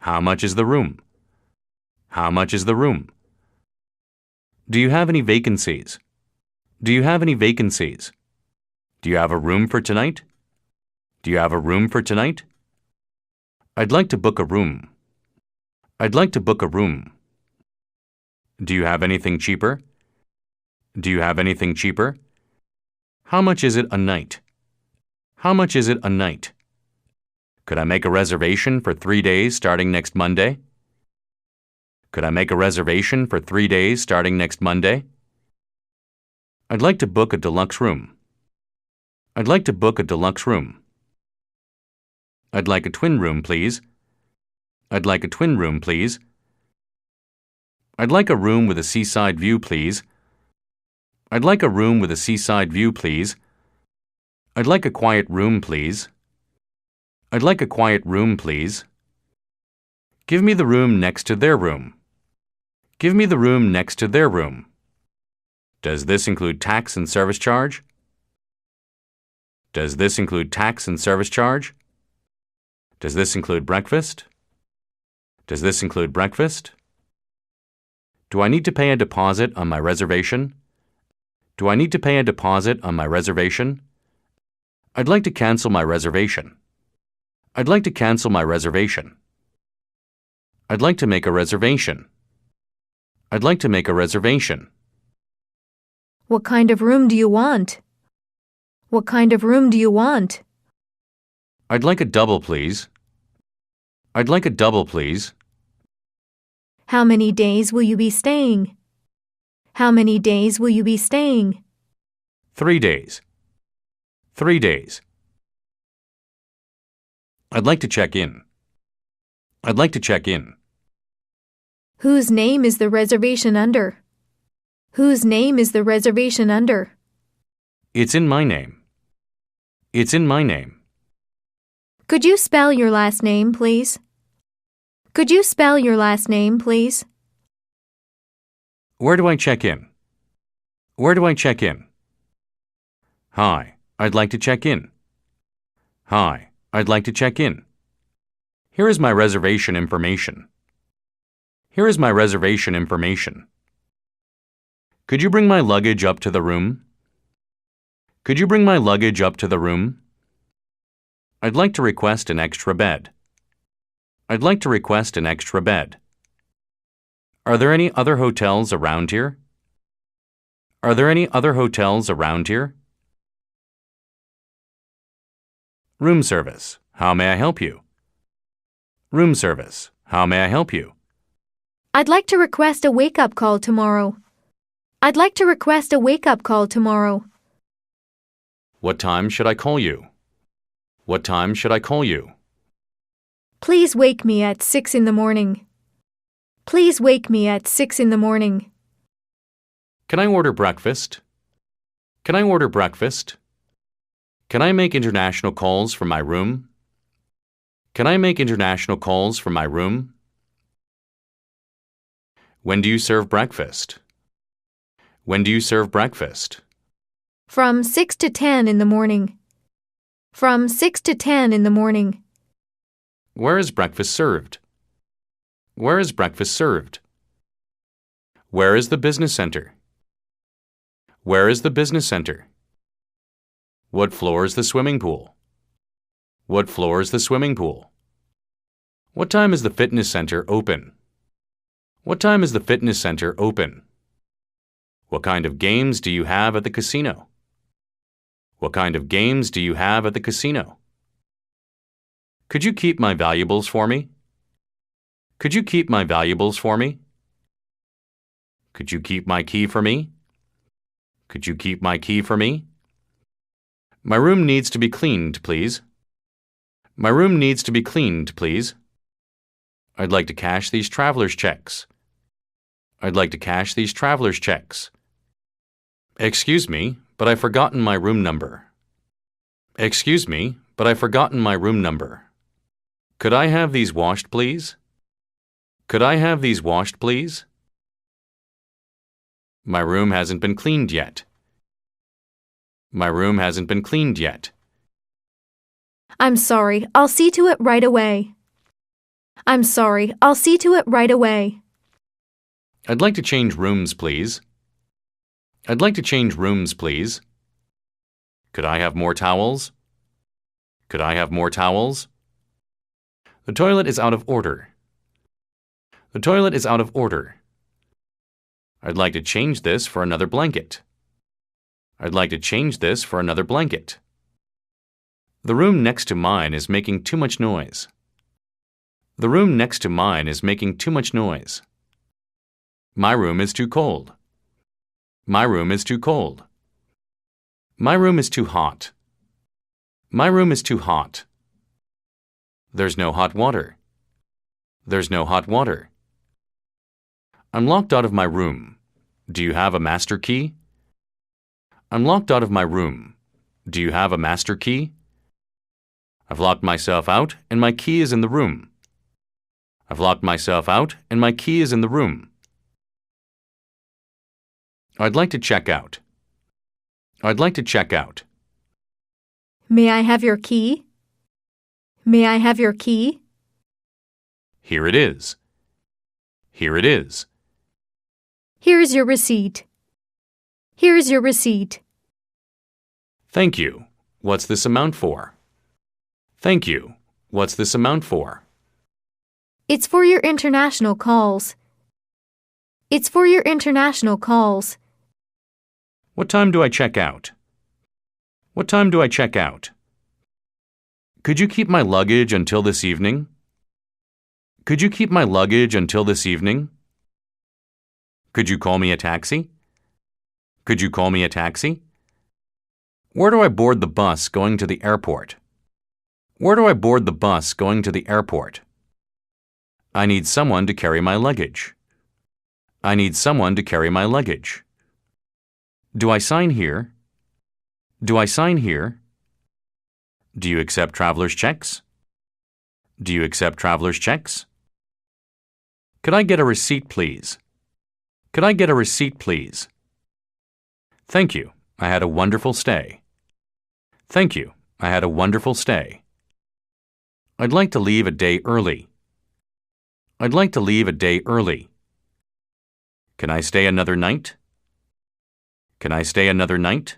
How much is the room? How much is the room? Do you have any vacancies? Do you have any vacancies? Do you have a room for tonight? Do you have a room for tonight? I'd like to book a room. I'd like to book a room. Do you have anything cheaper? Do you have anything cheaper? How much is it a night? How much is it a night? Could I make a reservation for 3 days starting next Monday? Could I make a reservation for 3 days starting next Monday? I'd like to book a deluxe room. I'd like to book a deluxe room. I'd like a twin room, please. I'd like a twin room, please. I'd like a room with a seaside view, please. I'd like a room with a seaside view, please. I'd like a quiet room, please. I'd like a quiet room, please. Give me the room next to their room. Give me the room next to their room. Does this include tax and service charge? Does this include tax and service charge? Does this include breakfast? Does this include breakfast? Do I need to pay a deposit on my reservation? Do I need to pay a deposit on my reservation? I'd like to cancel my reservation. I'd like to cancel my reservation. I'd like to make a reservation. I'd like to make a reservation. What kind of room do you want? What kind of room do you want? I'd like a double, please. I'd like a double, please. How many days will you be staying? How many days will you be staying? 3 days. 3 days. I'd like to check in. I'd like to check in. Whose name is the reservation under? Whose name is the reservation under? It's in my name. It's in my name. Could you spell your last name, please? Could you spell your last name, please? Where do I check in? Where do I check in? Hi, I'd like to check in. Hi, I'd like to check in. Here is my reservation information. Here is my reservation information. Could you bring my luggage up to the room? Could you bring my luggage up to the room? I'd like to request an extra bed. I'd like to request an extra bed. Are there any other hotels around here? Are there any other hotels around here? Room service. How may I help you? Room service. How may I help you? I'd like to request a wake-up call tomorrow. I'd like to request a wake-up call tomorrow. What time should I call you? What time should I call you? Please wake me at 6 in the morning. Please wake me at 6 in the morning. Can I order breakfast? Can I order breakfast? Can I make international calls from my room? Can I make international calls from my room? When do you serve breakfast? When do you serve breakfast? From 6 to 10 in the morning. From 6 to 10 in the morning. Where is breakfast served? Where is breakfast served? Where is the business center? Where is the business center? What floor is the swimming pool? What floor is the swimming pool? What time is the fitness center open? What time is the fitness center open? What kind of games do you have at the casino? What kind of games do you have at the casino? Could you keep my valuables for me? Could you keep my valuables for me? Could you keep my key for me? Could you keep my key for me? My room needs to be cleaned, please. My room needs to be cleaned, please. I'd like to cash these traveler's checks. I'd like to cash these traveler's checks. Excuse me, but I've forgotten my room number. Excuse me, but I've forgotten my room number. Could I have these washed, please? Could I have these washed, please? My room hasn't been cleaned yet. My room hasn't been cleaned yet. I'm sorry, I'll see to it right away. I'm sorry, I'll see to it right away. I'd like to change rooms, please. I'd like to change rooms, please. Could I have more towels? Could I have more towels? The toilet is out of order. The toilet is out of order. I'd like to change this for another blanket. I'd like to change this for another blanket. The room next to mine is making too much noise. The room next to mine is making too much noise. My room is too cold. My room is too cold. My room is too hot. My room is too hot. There's no hot water. There's no hot water. I'm locked out of my room. Do you have a master key? I'm locked out of my room. Do you have a master key? I've locked myself out and my key is in the room. I've locked myself out and my key is in the room. I'd like to check out. I'd like to check out. May I have your key? May I have your key? Here it is. Here it is. Here's your receipt. Here's your receipt. Thank you. What's this amount for? Thank you. What's this amount for? It's for your international calls. It's for your international calls. What time do I check out? What time do I check out? Could you keep my luggage until this evening? Could you keep my luggage until this evening? Could you call me a taxi? Could you call me a taxi? Where do I board the bus going to the airport? Where do I board the bus going to the airport? I need someone to carry my luggage. I need someone to carry my luggage. Do I sign here? Do I sign here? Do you accept traveler's checks? Do you accept traveler's checks? Could I get a receipt, please? Could I get a receipt, please? Thank you. I had a wonderful stay. Thank you. I had a wonderful stay. I'd like to leave a day early. I'd like to leave a day early. Can I stay another night? Can I stay another night?